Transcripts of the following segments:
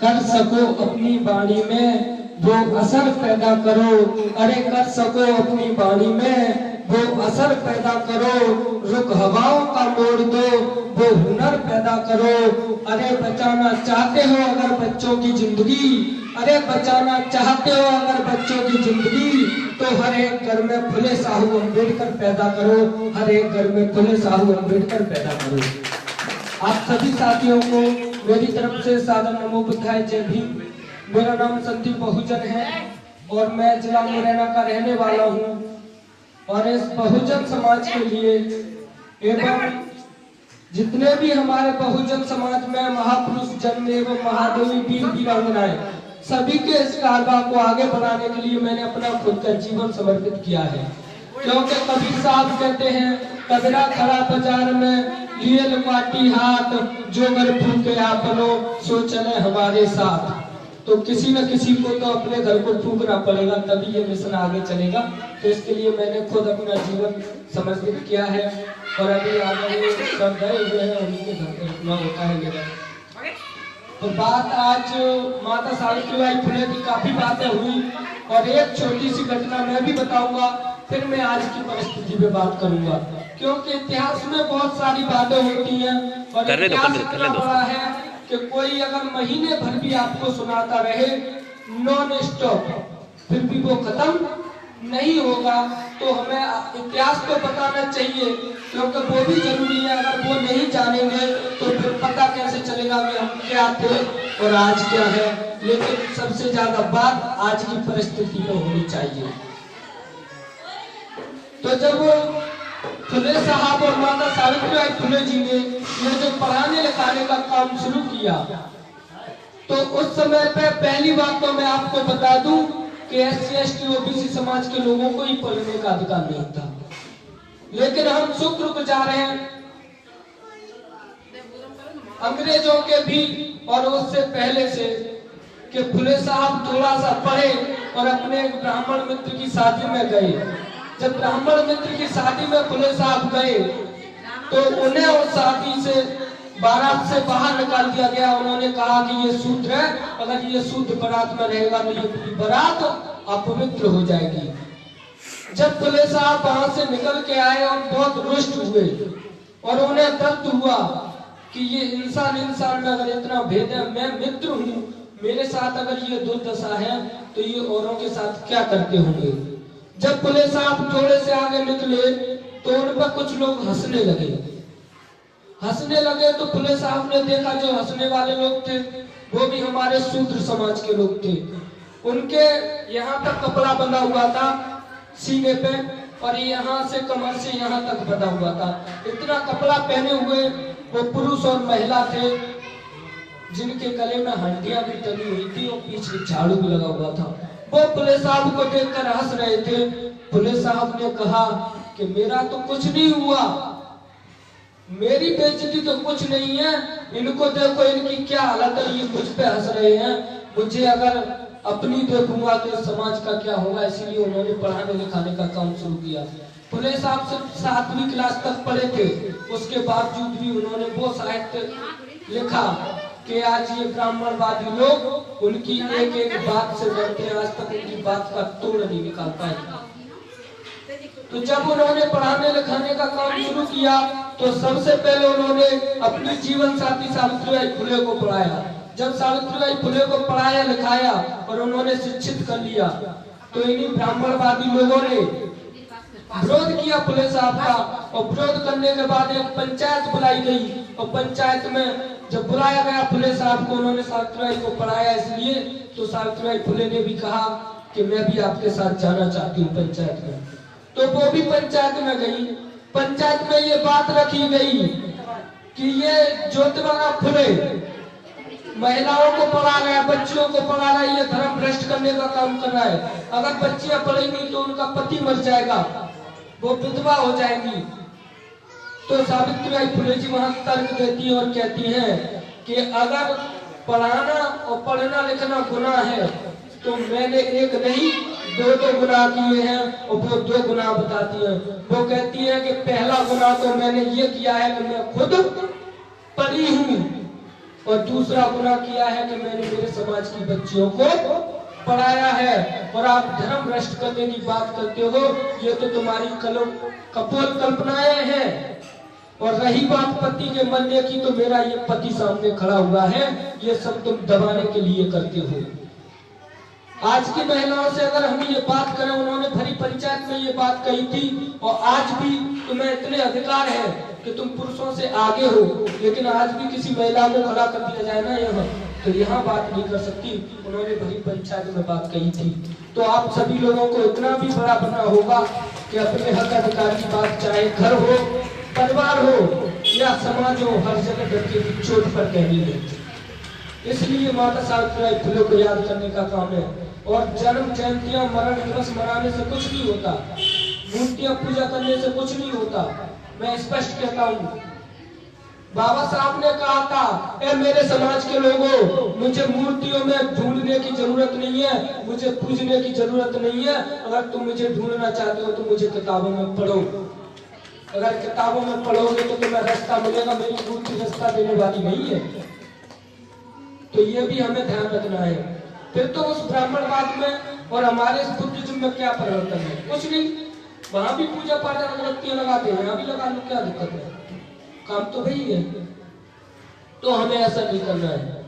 कर सको अपनी वाणी में वो असर पैदा करो। अरे कर सको अपनी वाणी में वो असर पैदा करो। रुख हवाओं का मोड़ दो, वो हुनर पैदा करो। अरे बचाना चाहते हो अगर बच्चों की जिंदगी, अरे बचाना चाहते हो अगर बच्चों की जिंदगी, तो हर एक घर में फुले साहू अम्बेडकर पैदा करो। हर एक घर में फुले साहू अम्बेडकर पैदा करो। आप सभी साथियों को मेरी तरफ से सादर नमो बुद्धाय, जय भीम। मेरा नाम संदीप बहुजन है और मैं जिला मुरैना का रहने वाला हूँ। और इस बहुजन समाज के लिए एवं जितने भी हमारे बहुजन समाज में महापुरुष जन्म एवं महादेवी वीर वीरांगनाएं, सभी के इस कारवा को आगे बढ़ाने के लिए मैंने अपना खुद का जीवन समर्पित किया है। क्योंकि कबीर साहब कहते हैं, कबीरा खड़ा बाजार में लिए लपाटी हाथ, जो घर फूके आपनो सो चले हमारे साथ। तो किसी न किसी को तो अपने घर को फूकना पड़ेगा, तभी ये मिशन आगे चलेगा। तो इसके लिए मैंने खुद अपना जीवन समर्पित किया है और अभी आगे सब गए हुए हैं, उन्हीं के घर पे रुकना होता है मेरा। तो बात आज माता सावित्रीबाई फुले की काफी बातें हुई और एक छोटी सी घटना मैं भी बताऊंगा, फिर मैं आज की परिस्थिति पे बात करूंगा। क्योंकि इतिहास में बहुत सारी बातें होती हैं और इतिहास इतना बड़ा है कि कोई अगर महीने भर भी आपको सुनाता रहे नॉन स्टॉप, फिर भी वो खत्म नहीं होगा। तो हमें इतिहास को बताना चाहिए, क्योंकि वो भी जरूरी है। अगर वो नहीं जानेंगे तो फिर पता कैसे चलेगा कि हम क्या थे और आज क्या है। लेकिन सबसे ज्यादा बात आज की परिस्थिति में होनी चाहिए। तो जब फुले साहब और माता सावित्रीबाई फुले जी ने ये जो पढ़ाने लिखाने का काम शुरू किया, तो उस समय पे पहली बात तो मैं आपको बता दूं कि SC ST OBC समाज के लोगों को ही पढ़ने का अधिकार नहीं था। लेकिन हम शुक्रगुजार हैं अंग्रेजों के भी और उससे पहले से कि फुले साहब थोड़ा सा पढ़े और अपने एक ब्राह्मण मित्र की शादी में गए। जब ब्राह्मण मित्र की शादी में फुले साहब गए तो उन्हें उस शादी से बारात से बाहर निकाल दिया गया। उन्होंने कहा कि ये शूद्र है, अगर ये शुद्ध बारात में रहेगा तो ये पूरी बारात अपवित्र हो जाएगी। जब फुले साहब वहां से निकल के आए और बहुत रुष्ट हुए और उन्हें दर्द हुआ कि ये इंसान में अगर इतना भेद है, मैं मित्र हूँ, मेरे साथ अगर ये दुर्दशा है तो ये औरों के साथ क्या करते होंगे। जब फुले साहब थोड़े से आगे निकले तो उन पर कुछ लोग हंसने लगे। तो फुले साहब ने देखा जो हंसने वाले लोग थे वो भी हमारे शूद्र समाज के लोग थे। उनके यहाँ तक कपड़ा बंधा हुआ था सीने पे और यहाँ से कमर से यहाँ तक बंधा हुआ था। इतना कपड़ा पहने हुए वो पुरुष और महिला थे, जिनके गले में हड्डियां भी टंगी हुई थी और पीछे झाड़ू भी लगा हुआ था। वो फुले साहब को देखकर हंस रहे थे। फुले साहब ने कहा कि मेरा तो कुछ नहीं हुआ, मेरी बेइज्जती तो कुछ नहीं है, इनको देखो इनकी क्या हालत है, ये मुझ पे हंस रहे हैं, मुझे अगर अपनी देखूंगा तो समाज का क्या होगा। इसीलिए उन्होंने पढ़ाने लिखाने का काम शुरू किया। फुले साहब सिर्फ 7वीं क्लास तक पढ़े थे, उसके बावजूद भी उन्होंने वो साहित्य लिखा कि आज ये ब्राह्मणवादी लोग उनकी एक एक बात से डरते हैं, आज तक उनकी बात का तोड़ नहीं निकाल पाए। तो जब उन्होंने पढ़ाने लिखाने का काम शुरू किया तो सबसे पहले उन्होंने अपनी जीवन साथी सावित्रीबाई फुले को पढ़ाया। जब सावित्रीबाई फुले को पढ़ाया लिखाया और उन्होंने शिक्षित कर लिया तो इन्हीं ब्राह्मणवादी लोगों ने विरोध किया फुले साहब का। और विरोध करने के बाद एक पंचायत बुलाई गई और पंचायत में जब बुलाया गया फुले साहब को, उन्होंने सावित्रीबाई को पढ़ाया इसलिए, तो सावित्रीबाई फुले ने भी कहा कि मैं भी आपके साथ जाना चाहती हूँ पंचायत में। तो वो भी पंचायत में गई। पंचायत में ये बात रखी गई कि ये ज्योतिबा फुले महिलाओं को पढ़ा रहा है, बच्चियों को पढ़ा रहा है, ये धर्म भ्रष्ट करने का काम कर रहा है। अगर बच्चियां पढ़ेंगी तो उनका पति मर जाएगा, वो विधवा हो जाएंगी। तो सावित्रीबाई फुले जी वहां तर्क देती है और कहती है कि अगर पढ़ाना और पढ़ना लिखना गुनाह है तो मैंने एक नहीं 2 गुनाह किए हैं और वो 2 गुनाह बताती है। वो कहती है कि पहला गुनाह तो मैंने ये किया है कि मैं खुद पढ़ी हूँ और दूसरा गुनाह किया है कि मैंने मेरे समाज की बच्चियों को पढ़ाया है। और आप धर्म भ्रष्ट करने की बात करते हो, ये तो तुम्हारी कपोल कल्पनाएं हैं। और रही बात पति के मरने की, तो मेरा ये पति सामने खड़ा हुआ है, ये सब तुम दबाने के लिए करते हो। आज की महिलाओं से अगर हम ये बात करें, उन्होंने भरी पंचायत में ये बात कही थी, और आज भी तुम्हें इतने अधिकार है कि तुम पुरुषों से आगे हो, लेकिन आज भी किसी महिला को खड़ा कर दिया जाए ना यहाँ, तो यहाँ बात नहीं कर सकती। उन्होंने भरी पंचायत में बात कही थी। तो आप सभी लोगों को इतना भी बड़ा बनना होगा कि अपने हक अधिकार की बात, चाहे घर हो, परिवार हो या समाज हो, हर जगह डर के चोट पर कहनी है। इसलिए माता सावित्रीबाई फुले को याद करने का काम है। और जन्म जयंतियां मरण दिवस मनाने से कुछ नहीं होता, मूर्तियां पूजा करने से कुछ नहीं होता। मैं स्पष्ट कहता हूँ, बाबा साहब ने कहा था, ए मेरे समाज के लोगों, मुझे मूर्तियों में ढूंढने की जरूरत नहीं है, मुझे पूजने की जरूरत नहीं है। अगर तुम मुझे ढूंढना चाहते हो तो मुझे किताबों में पढ़ो। अगर किताबों में पढ़ोगे तो तुम्हें रास्ता मिलेगा, मेरी मूर्ति रास्ता देने वाली नहीं है। तो ये भी हमें ध्यान रखना है। फिर तो उस ब्राह्मणवाद में और हमारे बुद्धिज्म में क्या परिवर्तन है? कुछ नहीं। वहां भी पूजा पाठ अगरबत्तियां लगाते हैं, यहाँ भी लगा लो, क्या दिक्कत है? काम तो वही है। तो हमें ऐसा नहीं करना है।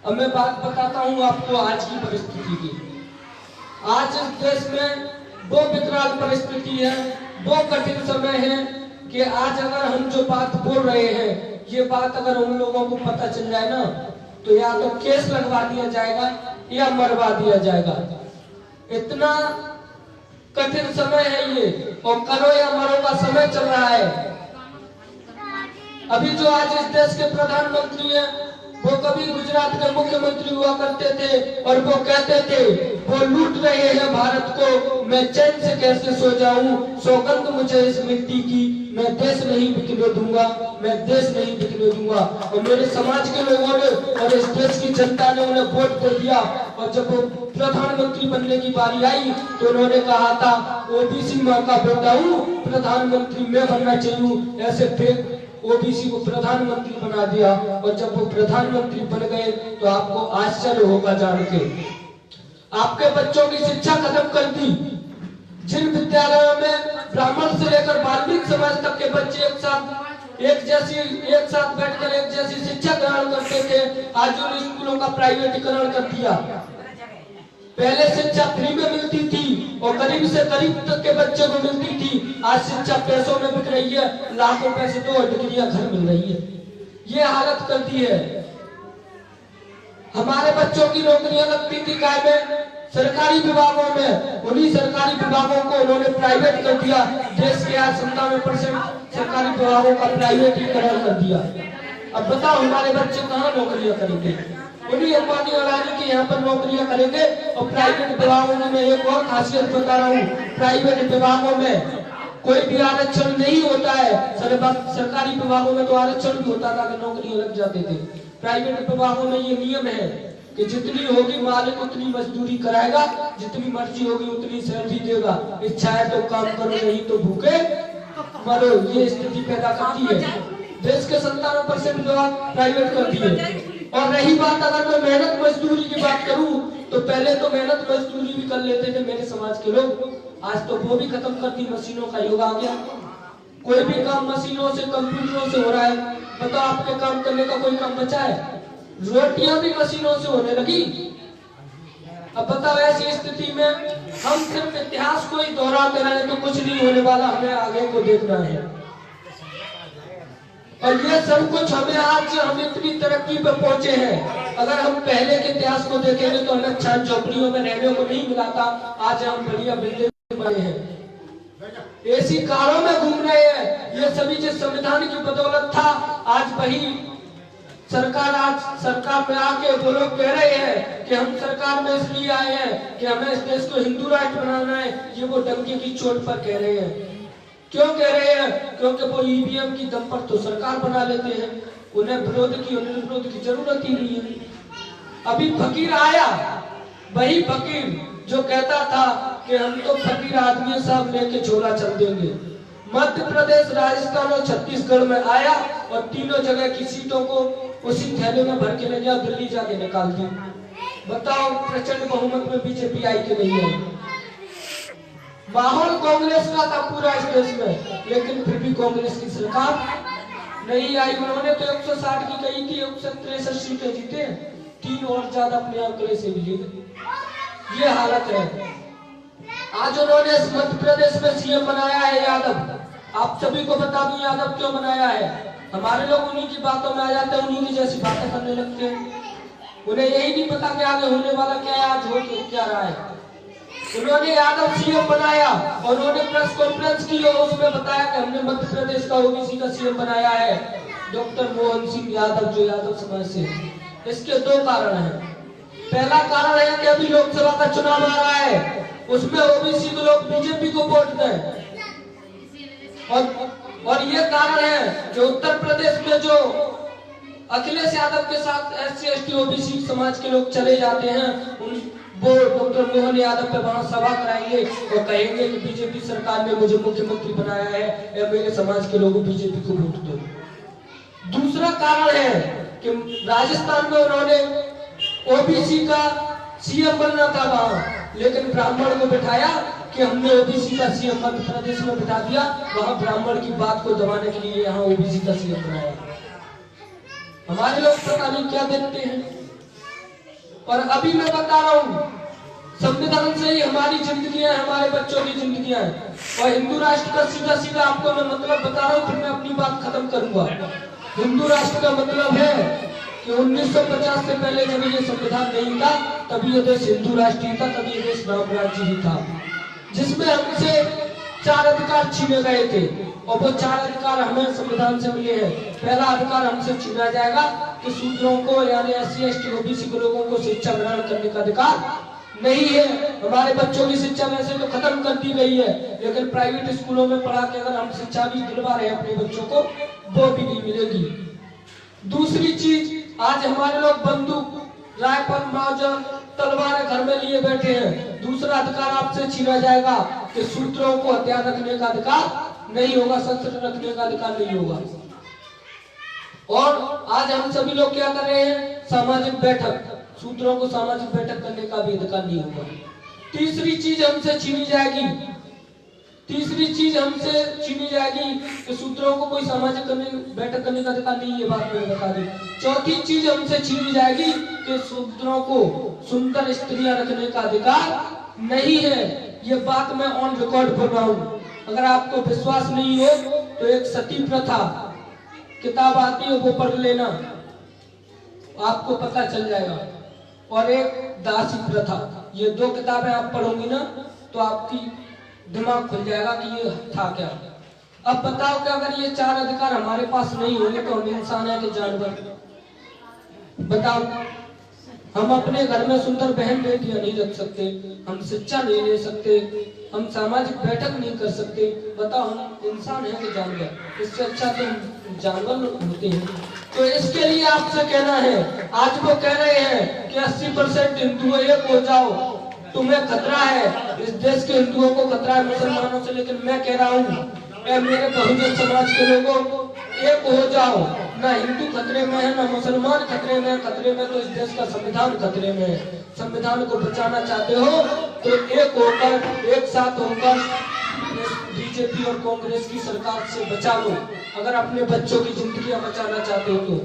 अब मैं बात बताता हूँ आपको आज की परिस्थिति की। आज इस देश में वो विकराल परिस्थिति है, वो कठिन समय है कि आज अगर हम जो बात बोल रहे हैं, ये बात अगर उन लोगों को पता चल जाए ना, तो या तो केस लगवा दिया जाएगा या मरवा दिया जाएगा। इतना कठिन समय है ये, और करो या मरो का समय चल रहा है। अभी जो आज इस देश के प्रधानमंत्री हैं, वो कभी गुजरात के मुख्यमंत्री हुआ करते थे, और वो कहते थे वो लूट रहे हैं भारत को, मैं चैन से कैसे सो जाऊं, सौगंध मुझे इस मिट्टी की, मैं देश नहीं बिकने दूंगा, मैं देश नहीं बिकने दूंगा। और मेरे समाज के लोगों ने और इस देश की जनता ने उन्हें वोट दे दिया, और जब वो प्रधानमंत्री बनने की बारी आई तो उन्होंने कहा था, ओबीसी माँ का बेटा हूँ, प्रधानमंत्री मैं बनना चाहिए। ऐसे फेक ओबीसी को प्रधानमंत्री बना दिया। और जब वो प्रधानमंत्री बन गए तो आपको आश्चर्य होगा जान के, आपके बच्चों की शिक्षा खत्म कर दी। जिन विद्यालयों में ब्राह्मण से लेकर वाल्मीकि समाज तक के बच्चे एक साथ बैठकर एक जैसी शिक्षा ग्रहण करते थे, आज उन स्कूलों का प्राइवेटीकरण कर दिया। पहले शिक्षा फ्री में मिलती थी और गरीब से गरीब तक के बच्चे को मिलती थी, आज शिक्षा पैसों में बिक रही है, लाखों पैसे तो डिग्रियां घर मिल रही है। ये हालत कर दी है। हमारे बच्चों की नौकरियां लगती थी काय में? सरकारी विभागों में। उन्हीं सरकारी विभागों को उन्होंने प्राइवेट कर दिया। देश के आज 97% सरकारी विभागों का प्राइवेटीकरण कर दिया। अब बताओ हमारे बच्चे कहाँ नौकरियां करेंगे? उन्हीं अंबानी अडानी की यहाँ पर नौकरियां करेंगे। और प्राइवेट विभागों में एक और खासियत बता रहा हूँ, प्राइवेट विभागों में कोई भी आरक्षण नहीं होता है। सरकारी विभागों में तो आरक्षण भी होता था कि नौकरियां लग जाते थे। प्राइवेट विभागों में ये नियम है कि जितनी होगी मालिक उतनी मजदूरी कराएगा, जितनी मर्जी होगी उतनी सैलरी देगा। इच्छा है तो काम करो, नहीं तो भूखे मरो। ये स्थिति पैदा करती है। देश के 97% जॉब प्राइवेट कर दिए। और रही बात अगर मैं मेहनत मजदूरी की बात करूं, तो पहले तो मेहनत मजदूरी भी कर लेते थे मेरे समाज के लोग, आज तो वो भी खत्म कर दी। मशीनों का युग आ गया। कोई भी काम मशीनों से, कंप्यूटरों से हो रहा है। बताओ आपके काम करने का कोई काम बचा है? रोटियां भी मशीनों से होने लगी। अब बताओ ऐसी स्थिति में हम सिर्फ इतिहास को ही दोहराते रहे तो कुछ नहीं होने वाला। हमें आगे को देखना है। और ये सब कुछ हमें आज हम इतनी तरक्की पे पहुंचे हैं। अगर हम पहले के इतिहास को देखेंगे तो हमें छान झोपड़ियों में रहने को नहीं मिला था। आज हम बढ़िया बिल्डिंग बने हैं, एसी कारों में घूम रहे हैं। ये सभी जिस संविधान की बदौलत था, आज वही सरकार में आके वो लोग कह रहे हैं कि हम सरकार में इसलिए आए हैं कि हमें इस देश को हिंदू राष्ट्र बनाना है। ये वो डंके की चोट पर कह रहे हैं। क्यों कह रहे हैं? क्योंकि वो ईवीएम की दम पर तो सरकार बना लेते हैं। उन्हें विरोध की जरूरत ही नहीं है। अभी फकीर आया, वही फकीर जो कहता था कि हम तो फकीर आदमी साहब लेके झोला चल देंगे। मध्य प्रदेश, राजस्थान और छत्तीसगढ़ में आया और तीनों जगह की सीटों को उसी थैले में भर के ले जाओ, दिल्ली जाके निकाल दो। बताओ प्रचंड बहुमत में बीजेपी आई कि नहीं आई? माहौल कांग्रेस का था पूरा इस देश में, लेकिन फिर भी कांग्रेस की सरकार नहीं आई। उन्होंने तो 160 की कही थी, 163 सीटें जीते, 3 और ज्यादा अपने आंकड़े से भी जीते। ये हालत है। आज उन्होंने मध्य प्रदेश में सीएम बनाया है यादव। आप सभी को बता दूं यादव क्यों बनाया है। हमारे लोग उन्हीं की बातों में आ जाते हैं, उन्हीं की जैसी बातें करने लगते हैं। उन्हें यही नहीं पता कि आगे होने वाला क्या है, आज हो क्या रहा है। उन्होंने यादव सीएम बनाया और उन्होंने प्रेस कॉन्फ्रेंस की और उसमें बताया कि हमने मध्य प्रदेश का ओबीसी का सीएम बनाया है डॉक्टर मोहन सिंह यादव, जो यादव समाज से। इसके 2 कारण हैं। पहला कारण है कि अभी लोकसभा का चुनाव आ रहा है, उसमें ओबीसी के लोग बीजेपी को वोट दें। और ये कारण है कि उत्तर प्रदेश में जो अखिलेश यादव के साथ SC ST OBC समाज के लोग चले जाते हैं, वो डॉक्टर मोहन यादव पे वहां सभा कराएंगे और कहेंगे कि बीजेपी सरकार ने मुझे मुख्यमंत्री बनाया है या मेरे समाज के लोगों बीजेपी को वोट दो। दूसरा कारण है कि राजस्थान में उन्होंने ओबीसी का सीएम बनना था वहां, लेकिन ब्राह्मण को बिठाया कि हमने ओबीसी का सीएम मध्य प्रदेश में बिठा दिया, वहां ब्राह्मण की बात को दबाने के लिए यहाँ ओबीसी का सीएम बनाया। हमारे लोग पता नहीं क्या देखते हैं। और अभी मैं बता रहा हूँ, संविधान से ही हमारी जिंदगियां, हमारे बच्चों की जिंदगियां हैं। और हिंदू राष्ट्र का सीधा सीधा आपको मैं मतलब बता रहा हूँ, फिर मैं अपनी बात खत्म करूंगा। हिंदू राष्ट्र का मतलब है कि 1950 से पहले जब ये संविधान नहीं था, तभी ये देश हिंदू राष्ट्र था, तभी ये देश राम राज्य ही था, जिसमें हमसे 4 अधिकार छीने गए थे और वो 4 अधिकार हमें संविधान से मिले हैं। पहला अधिकार हमसे छीना जाएगा कि शूद्रों को यानी SC ST OBC के लोगों को शिक्षा ग्रहण करने का अधिकार नहीं है। हमारे बच्चों की शिक्षा वैसे तो खत्म कर दी गई है, लेकिन प्राइवेट स्कूलों में पढ़ा के अगर हम शिक्षा भी दिलवा रहे हैं अपने बच्चों को, वो भी नहीं मिलेगी। दूसरी चीज, आज हमारे लोग बंदूक, राइफल, मौजन, तलवार घर में लिए बैठे हैं। दूसरा अधिकार आपसे छीना जाएगा कि शूद्रों को हथियार रखने का अधिकार नहीं होगा, शस्त्र रखने का अधिकार नहीं होगा। और आज हम सभी लोग क्या कर रहे हैं, सामाजिक बैठक, शूद्रों को सामाजिक बैठक करने का भी अधिकार नहीं होगा। तीसरी चीज हमसे छीनी जाएगी, कि शूद्रों को कोई सामाजिक बैठक करने का अधिकार नहीं, ये बात मैंने बता दी। चौथी चीज हमसे छीनी जाएगी कि शूद्रों को सुंदर स्त्रियां रखने का अधिकार नहीं है। ये बात मैं ऑन रिकॉर्ड बोल रहा हूँ। अगर आपको विश्वास नहीं हो तो एक सती प्रथा किताब आती है, वो पढ़ लेना, आपको पता चल जाएगा। और एक दासी प्रथा, ये 2 किताबें आप पढ़ोगी ना तो आपकी दिमाग खुल जाएगा कि ये था क्या। अब बताओ कि अगर ये 4 अधिकार हमारे पास नहीं होंगे तो हम इंसान है कि जानवर? बताओ, हम अपने घर में सुंदर बहन बेटियां नहीं रख सकते, हम शिक्षा नहीं ले सकते, हम सामाजिक बैठक नहीं कर सकते। बताओ, हम इंसान है कि जानवर? इससे अच्छा तो जानवर होते हैं। तो इसके लिए आपसे कहना है, आज वो कह रहे हैं कि 80% हिंदू एक हो जाओ, तुम्हें खतरा है, इस देश के हिंदुओं को खतरा है मुसलमानों से। लेकिन मैं कह रहा हूँ, मेरे बहुजन समाज के लोगों, एक हो जाओ। ना हिंदू खतरे में है, ना मुसलमान खतरे में। खतरे में तो इस देश का संविधान खतरे में है। संविधान को बचाना चाहते हो तो एक होकर, एक साथ होकर बीजेपी और कांग्रेस की सरकार से बचा लो। अगर अपने बच्चों की जिंदगियां बचाना चाहते हो तो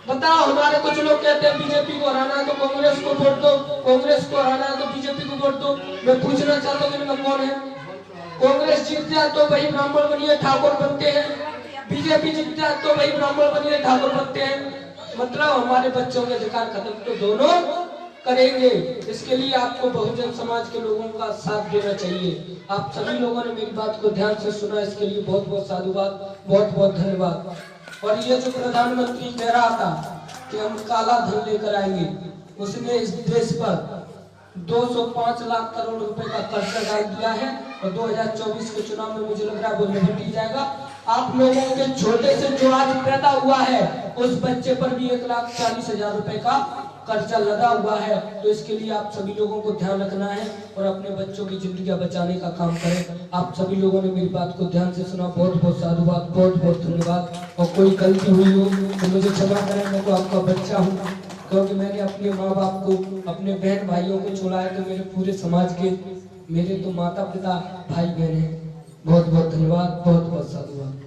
बताओ। हमारे कुछ लोग कहते हैं बीजेपी को हराना है तो कांग्रेस को वोट दो, कांग्रेस को हराना है तो बीजेपी को वोट दो। मैं पूछना चाहता हूँ कि इनमें कौन है? कांग्रेस जीत जाए तो वही ब्राह्मण बनिए ठाकुर बनते हैं, बीजेपी जीत जाए तो वही ब्राह्मण बनिए ठाकुर बनते हैं। मतलब हमारे बच्चों के अधिकार खत्म तो दोनों करेंगे। इसके लिए आपको बहुजन समाज के लोगों का साथ देना चाहिए। आप सभी लोगों ने मेरी बात को ध्यान से सुना, इसके लिए बहुत बहुत साधुवाद, बहुत बहुत धन्यवाद। और ये जो प्रधानमंत्री कह रहा था कि हम काला धन लेकर आएंगे, उसने इस देश पर 205 लाख करोड़ रुपए का कर्जा डाल दिया है और 2024 के चुनाव में मुझे लग रहा है वो निपट जाएगा। आप लोगों के छोटे से जो आज पैदा हुआ है उस बच्चे पर भी 1,40,000 रुपए का कर्जा लदा हुआ है, तो इसके लिए आप सभी लोगों को ध्यान रखना है और अपने बच्चों की जिंदगी बचाने का काम करें। आप सभी लोगों ने मेरी बात को ध्यान से सुना, बहुत बहुत साधुवाद, बहुत बहुत धन्यवाद। और कोई गलती हुई हो तो मुझे क्षमा करें, मैं तो आपका बच्चा हूँ, क्योंकि मैंने अपने माँ बाप को, अपने बहन भाइयों को छोड़ा है, तो मेरे पूरे समाज के मेरे तो माता पिता भाई बहन हैं। बहुत बहुत धन्यवाद, बहुत बहुत साधुवाद।